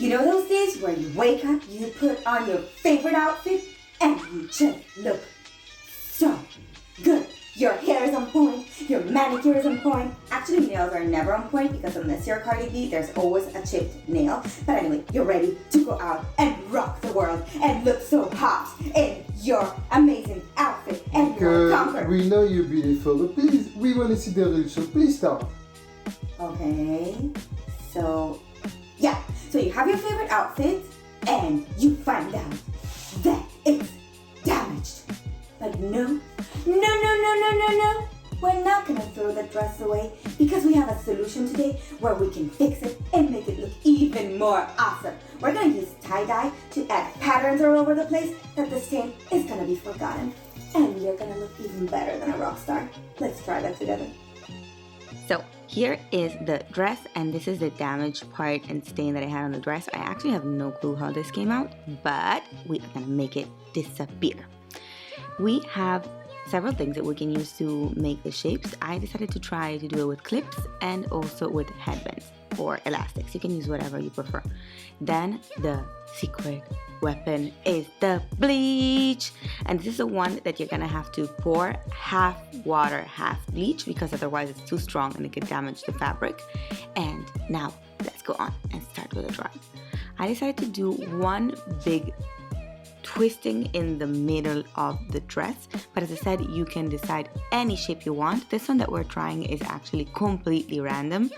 You know those days where you wake up, you put on your favorite outfit, and you just look so good. Your hair is on point, your manicure is on point. Actually, nails are never on point because unless you're Cardi B, there's always a chipped nail. But anyway, you're ready to go out and rock the world and look so hot in your amazing outfit and your comfort. We know you're beautiful, but please, we want to see the real show. Please stop. Okay, so yeah, so you have your favorite outfit and you find out that it's damaged. But no, we're not gonna throw the dress away because we have a solution today where we can fix it and make it look even more awesome. We're gonna use tie-dye to add patterns all over the place that the stain is gonna be forgotten. And you're gonna look even better than a rock star. Let's try that together. So here is the dress, and this is the damaged part and stain that I had on the dress. I actually have no clue how this came out, but we are gonna make it disappear. We have several things that we can use to make the shapes. I decided to try to do it with clips and also with headbands or elastics. You can use whatever you prefer. Then the secret weapon is the bleach, and this is the one that you're gonna have to pour half water, half bleach, because otherwise it's too strong and it could damage the fabric. And now let's go on and start with the drawing. I decided to do one big twisting in the middle of the dress, but as I said, you can decide any shape you want. This one that we're trying is actually completely random.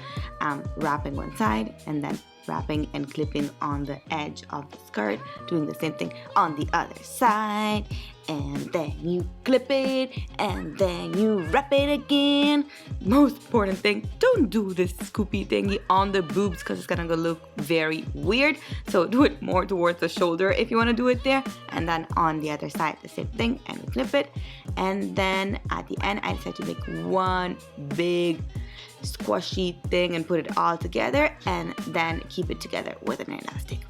Wrapping one side and then wrapping and clipping on the edge of the skirt, doing the same thing on the other side, and then you clip it and then you wrap it again. Most important thing, don't do this scoopy thingy on the boobs because it's gonna look very weird, so do it more towards the shoulder if you want to do it there. And then on the other side the same thing, and you clip it, and then at the end I decided to make one big squishy thing and put it all together and then keep it together with an elastic.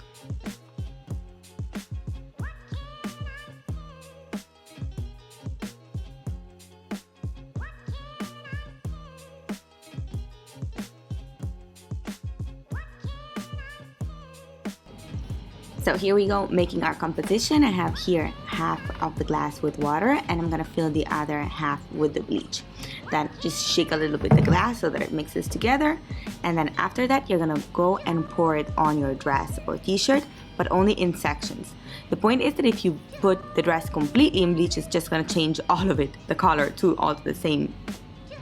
So here we go, making our composition. I have here half of the glass with water, and I'm gonna fill the other half with the bleach. Then just shake a little bit the glass so that it mixes together. And then after that, you're gonna go and pour it on your dress or t-shirt, but only in sections. The point is that if you put the dress completely in bleach, it's just gonna change all of it, the color, to all the same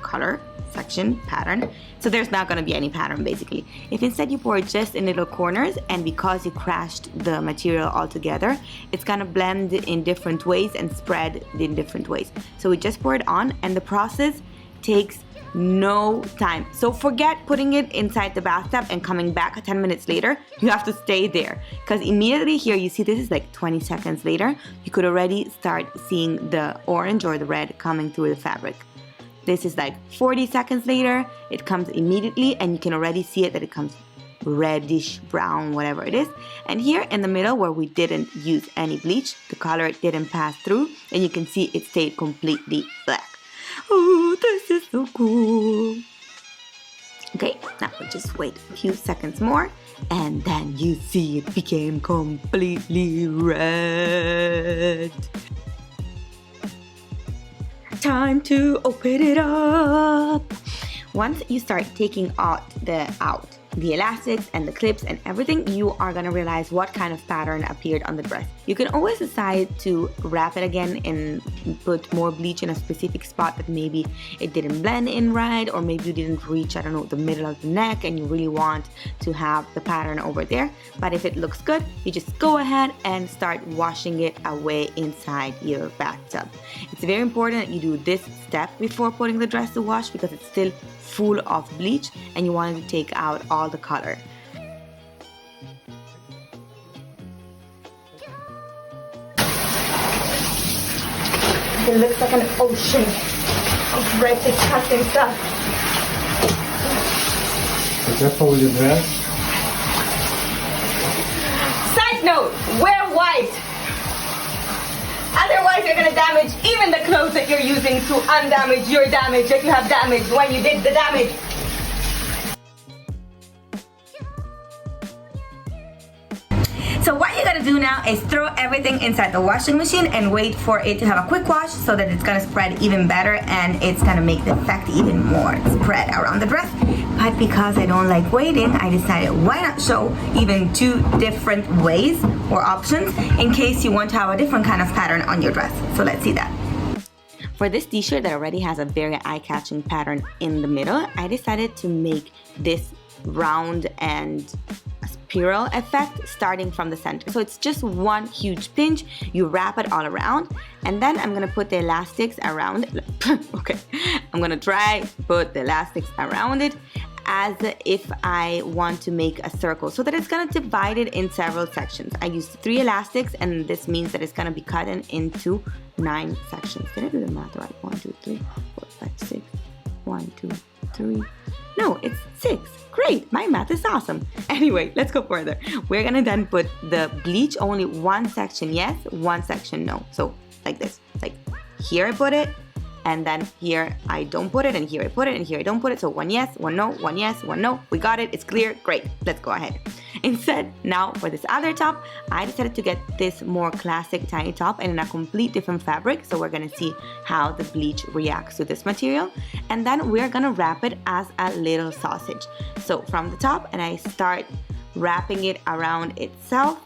color, section, pattern. So there's not gonna be any pattern basically. If instead you pour it just in little corners, and because you crashed the material all together, it's gonna blend in different ways and spread in different ways. So we just pour it on, and the process takes no time. So forget putting it inside the bathtub and coming back 10 minutes later. You have to stay there, because immediately here you see this is like 20 seconds later, you could already start seeing the orange or the red coming through the fabric. This is like 40 seconds later, it comes immediately, and you can already see it that it comes reddish brown, whatever it is. And here in the middle where we didn't use any bleach, the color didn't pass through, and you can see it stayed completely black. Oh, this is so cool. Okay, now we'll just wait a few seconds more, and then you see it became completely red. Time to open it up. Once you start taking out the elastics and the clips and everything, you are gonna realize what kind of pattern appeared on the dress. You can always decide to wrap it again and put more bleach in a specific spot that maybe it didn't blend in right, or maybe you didn't reach, I don't know, the middle of the neck and you really want to have the pattern over there. But if it looks good, you just go ahead and start washing it away inside your bathtub. It's very important that you do this step before putting the dress to wash, because it's still full of bleach and you want to take out all the color. It looks like an ocean of red disgusting stuff. Be careful with your dress. Side note, wear white. Otherwise you're gonna damage even the clothes that you're using to undamage your damage that you have damaged when you did the damage. So what you gotta do now is throw everything inside the washing machine and wait for it to have a quick wash so that it's gonna spread even better and it's gonna make the effect even more spread around the dress. But because I don't like waiting, I decided why not show even 2 different ways or options in case you want to have a different kind of pattern on your dress. So let's see that. For this t-shirt that already has a very eye-catching pattern in the middle, I decided to make this round and spiral effect starting from the center. So it's just one huge pinch, you wrap it all around, and then I'm gonna put the elastics around it. Okay, I'm gonna try to put the elastics around it as if I want to make a circle so that it's gonna divide it in several sections. I used 3 elastics, and this means that it's gonna be cut into 9 sections. Did I do the math right? 1, 2, 3, 4, 5, 6. 1, 2, 3. No, it's 6. Great, my math is awesome. Anyway, let's go further. We're gonna then put the bleach only 1 section yes, 1 section no. So like this, like here I put it, and then here I don't put it, and here I put it, and here I don't put it. So 1 yes, 1 no, 1 yes, 1 no. We got it, it's clear, great. Let's go ahead. Instead, now for this other top, I decided to get this more classic tiny top and in a complete different fabric. So we're gonna see how the bleach reacts to this material. And then we're gonna wrap it as a little sausage. So from the top, and I start wrapping it around itself.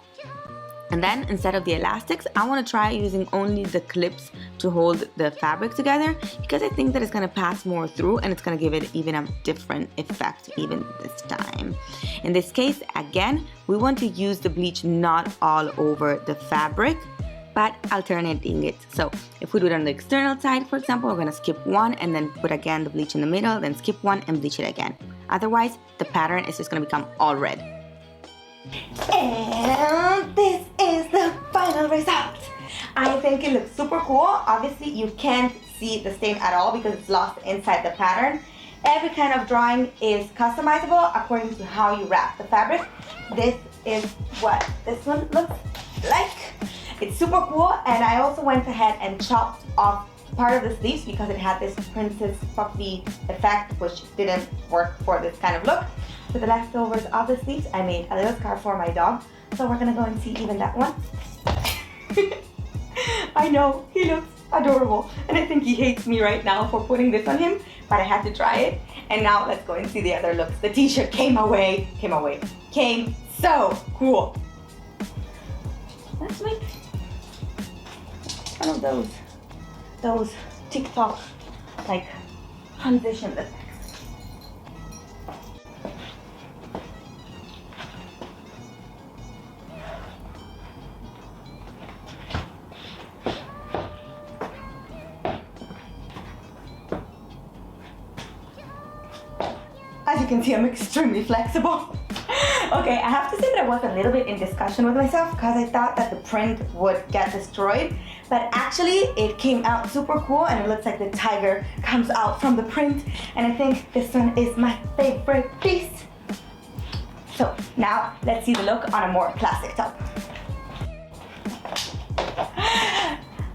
And then instead of the elastics, I want to try using only the clips to hold the fabric together because I think that it's going to pass more through and it's going to give it even a different effect even this time. In this case, again, we want to use the bleach not all over the fabric, but alternating it. So if we do it on the external side, for example, we're going to skip 1 and then put again the bleach in the middle, then skip 1 and bleach it again. Otherwise, the pattern is just going to become all red. And this is the final result. I think it looks super cool. Obviously, you can't see the stain at all because it's lost inside the pattern. Every kind of drawing is customizable according to how you wrap the fabric. This is what this one looks like. It's super cool, and I also went ahead and chopped off part of the sleeves because it had this princess puffy effect, which didn't work for this kind of look. For the leftovers of the sleeves, I made a little scarf for my dog. So we're gonna go and see even that one. I know, he looks adorable. And I think he hates me right now for putting this on him, but I had to try it. And now let's go and see the other looks. The t-shirt came so cool. Let's make one of those TikTok like transition effects. As you can see, I'm extremely flexible. Okay, I have to say that I was a little bit in discussion with myself because I thought that the print would get destroyed, but actually it came out super cool and it looks like the tiger comes out from the print, and I think this one is my favorite piece. So now let's see the look on a more classic top.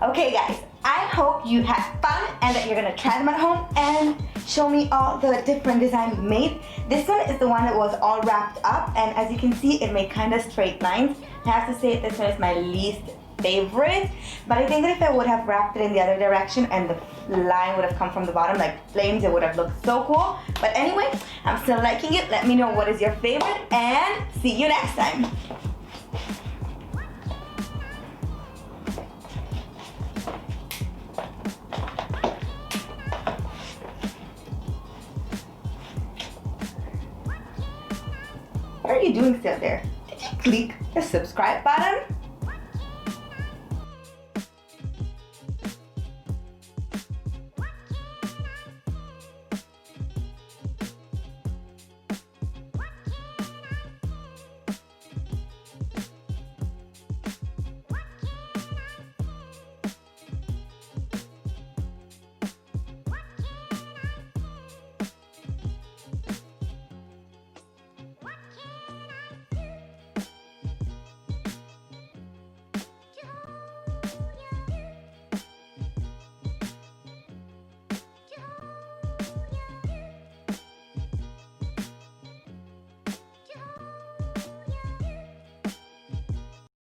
Okay guys, I hope you had fun and that you're gonna try them at home and show me all the different designs made. This one is the one that was all wrapped up, and as you can see, it made kind of straight lines. I have to say this one is my least favorite, but I think that if I would have wrapped it in the other direction and the line would have come from the bottom like flames, it would have looked so cool. But anyway, I'm still liking it. Let me know what is your favorite, and see you next time. What are you doing still there? Did you click the subscribe button?